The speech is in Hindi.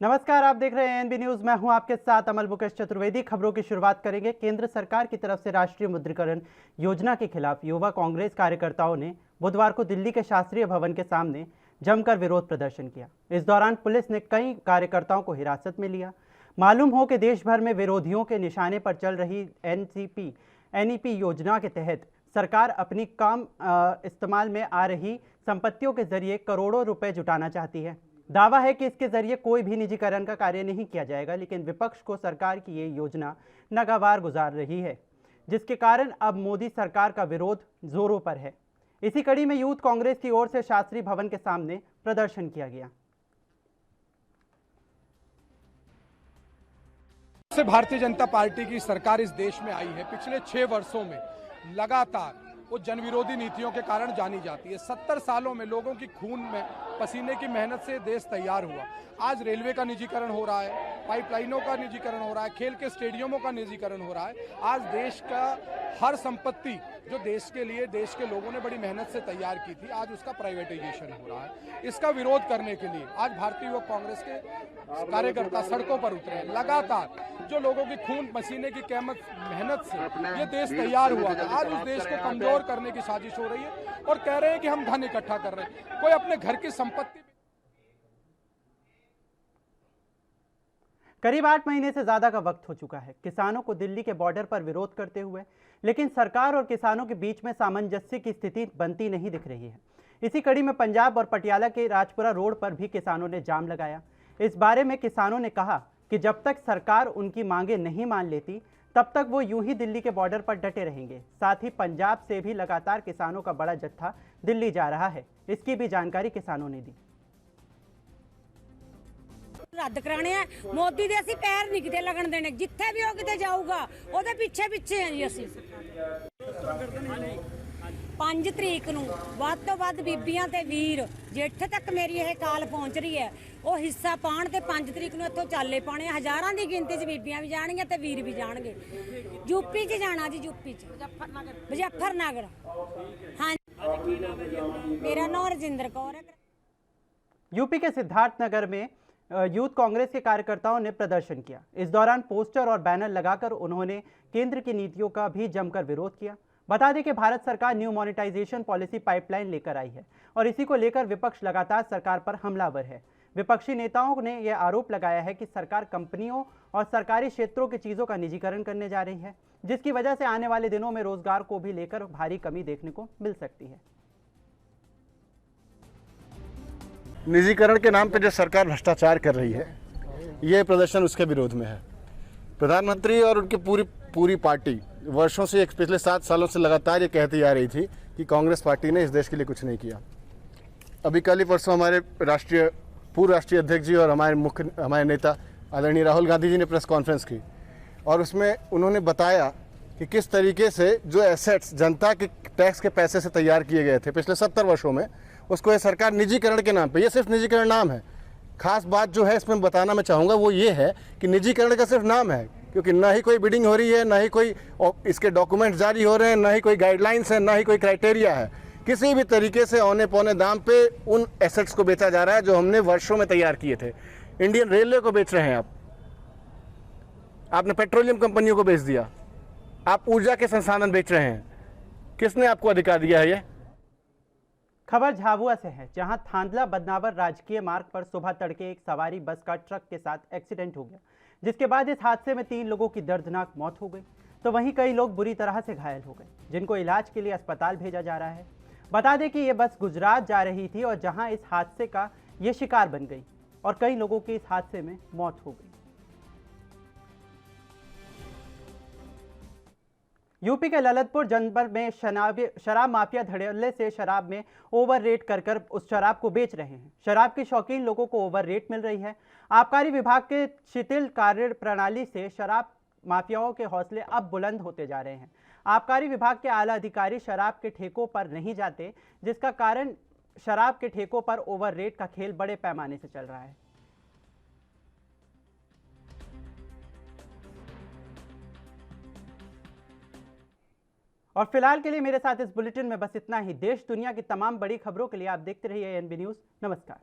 नमस्कार, आप देख रहे हैं एनबी न्यूज। मैं हूं आपके साथ अमल मुकेश चतुर्वेदी। खबरों की शुरुआत करेंगे। केंद्र सरकार की तरफ से राष्ट्रीय मुद्रीकरण योजना के खिलाफ युवा कांग्रेस कार्यकर्ताओं ने बुधवार को दिल्ली के शास्त्रीय भवन के सामने जमकर विरोध प्रदर्शन किया। इस दौरान पुलिस ने कई कार्यकर्ताओं को हिरासत में लिया। मालूम हो कि देश भर में विरोधियों के निशाने पर चल रही एनईपी योजना के तहत सरकार अपनी काम इस्तेमाल में आ रही संपत्तियों के जरिए करोड़ों रुपए जुटाना चाहती है। दावा है कि इसके जरिए कोई भी निजीकरण का कार्य नहीं किया जाएगा, लेकिन विपक्ष को सरकार की ये योजना नागवार गुजार रही है, जिसके कारण अब मोदी सरकार का विरोध जोरों पर है। इसी कड़ी में यूथ कांग्रेस की ओर से शास्त्री भवन के सामने प्रदर्शन किया गया। से भारतीय जनता पार्टी की सरकार इस देश में आई है, पिछले 6 वर्षों में लगातार वो जनविरोधी नीतियों के कारण जानी जाती है। 70 सालों में लोगों की खून में पसीने की मेहनत से देश तैयार हुआ। आज रेलवे का निजीकरण हो रहा है, पाइपलाइनों का निजीकरण हो रहा है, खेल के स्टेडियमों का निजीकरण हो रहा है। आज देश का हर संपत्ति जो देश के लिए देश के लोगों ने बड़ी मेहनत से तैयार की थी, आज उसका प्राइवेटाइजेशन हो रहा है। इसका विरोध करने के लिए आज भारतीय युवक कांग्रेस के कार्यकर्ता सड़कों पर उतरे हैं। लगातार जो लोगों की खून पसीने की मेहनत से ये देश तैयार हुआ था, आज उस देश को कमजोर करने की साजिश हो रही है और कह रहे हैं कि हम धन इकट्ठा कर रहे हैं। कोई अपने घर की संपत्ति करीब 8 महीने से ज्यादा का वक्त हो चुका है किसानों को दिल्ली के बॉर्डर पर विरोध करते हुए, लेकिन सरकार और किसानों के बीच में सामंजस्य की स्थिति बनती नहीं दिख रही है। इसी कड़ी में पंजाब और पटियाला के राजपुरा रोड पर भी किसानों ने जाम लगाया। इस बारे में किसानों ने कहा कि जब तक सरकार उनकी मांगे नहीं मान लेती, तब तक वो यूं ही दिल्ली के बॉर्डर पर डटे रहेंगे। साथ ही पंजाब से भी लगातार किसानों का बड़ा जत्था दिल्ली जा रहा है। इसकी भी जानकारी किसानों ने दी। रद्द कराने हैं मोदी दे, ਅਸੀਂ पैर नहीं किते लगन देने, जिथे भी हो किते जाऊगा ਉਹਦੇ ਪਿੱਛੇ ਪਿੱਛੇ हैं जी। ਅਸੀਂ 5 ਤਰੀਕ ਨੂੰ ਵੱਧ ਤੋਂ ਵੱਧ ਬੀਬੀਆਂ ਤੇ ਵੀਰ ਜਿੱਥੇ ਤੱਕ ਮੇਰੀ ਇਹ ਕਾਲ ਪਹੁੰਚ ਰਹੀ ਹੈ ਉਹ ਹਿੱਸਾ ਪਾਣ ਤੇ 5 ਤਰੀਕ ਨੂੰ ਇੱਥੋਂ ਚਾਲੇ ਪਾਣੇ। ਹਜ਼ਾਰਾਂ ਦੀ ਗਿਣਤੀ 'ਚ ਬੀਬੀਆਂ ਵੀ ਜਾਣਗੀਆਂ ਤੇ ਵੀਰ ਵੀ ਜਾਣਗੇ। ਯੂਪੀ 'ਚ ਜਾਣਾ ਜੀ, ਯੂਪੀ 'ਚ ਮੁਜ਼ੱਫਰਨਗਰ। ਹਾਂ, ਮੇਰਾ ਨਾਮ ਰਜਿੰਦਰ ਕੌਰ है। यूपी के सिद्धार्थनगर में यूथ कांग्रेस के कार्यकर्ताओं ने प्रदर्शन किया। इस दौरान पोस्टर और बैनर लगाकर उन्होंने केंद्र की नीतियों का भी जमकर विरोध किया। बता दें कि भारत सरकार न्यू मोनेटाइजेशन पॉलिसी पाइपलाइन लेकर आई है और इसी को लेकर विपक्ष लगातार सरकार पर हमलावर है। विपक्षी नेताओं ने यह आरोप लगाया है कि सरकार कंपनियों और सरकारी क्षेत्रों की चीज़ों का निजीकरण करने जा रही है, जिसकी वजह से आने वाले दिनों में रोजगार को भी लेकर भारी कमी देखने को मिल सकती है। निजीकरण के नाम पे जो सरकार भ्रष्टाचार कर रही है, ये प्रदर्शन उसके विरोध में है। प्रधानमंत्री और उनकी पूरी पार्टी वर्षों से, पिछले 7 सालों से लगातार ये कहती आ रही थी कि कांग्रेस पार्टी ने इस देश के लिए कुछ नहीं किया। अभी कल ही परसों हमारे पूर्व राष्ट्रीय अध्यक्ष जी और हमारे नेता आदरणीय राहुल गांधी जी ने प्रेस कॉन्फ्रेंस की और उसमें उन्होंने बताया कि किस तरीके से जो एसेट्स जनता के टैक्स के पैसे से तैयार किए गए थे पिछले 70 वर्षों में, उसको ये सरकार निजीकरण के नाम पे, ये सिर्फ निजीकरण नाम है। खास बात जो है इसमें बताना मैं चाहूँगा वो ये है कि निजीकरण का सिर्फ नाम है, क्योंकि ना ही कोई बिडिंग हो रही है, ना ही कोई इसके डॉक्यूमेंट जारी हो रहे हैं, ना ही कोई गाइडलाइंस है, ना ही कोई क्राइटेरिया है। किसी भी तरीके से औने पौने दाम पे उन एसेट्स को बेचा जा रहा है जो हमने वर्षों में तैयार किए थे। इंडियन रेलवे को बेच रहे हैं आपने पेट्रोलियम कंपनियों को बेच दिया, आप ऊर्जा के संसाधन बेच रहे हैं। किसने आपको अधिकार दिया है? ये खबर झाबुआ से है, जहां थांदला बदनावर राजकीय मार्ग पर सुबह तड़के एक सवारी बस का ट्रक के साथ एक्सीडेंट हो गया, जिसके बाद इस हादसे में 3 लोगों की दर्दनाक मौत हो गई, तो वहीं कई लोग बुरी तरह से घायल हो गए, जिनको इलाज के लिए अस्पताल भेजा जा रहा है। बता दें कि यह बस गुजरात जा रही थी और जहां इस हादसे का ये शिकार बन गई और कई लोगों की इस हादसे में मौत हो गई। यूपी के ललितपुर जनपद में शराब माफिया धड़ल्ले से शराब में ओवर रेट कर उस शराब को बेच रहे हैं। शराब के शौकीन लोगों को ओवर रेट मिल रही है। आबकारी विभाग के शिथिल कार्य प्रणाली से शराब माफियाओं के हौसले अब बुलंद होते जा रहे हैं। आबकारी विभाग के आला अधिकारी शराब के ठेकों पर नहीं जाते, जिसका कारण शराब के ठेकों पर ओवर रेट का खेल बड़े पैमाने से चल रहा है। और फिलहाल के लिए मेरे साथ इस बुलेटिन में बस इतना ही। देश दुनिया की तमाम बड़ी खबरों के लिए आप देखते रहिए एनबी न्यूज़। नमस्कार।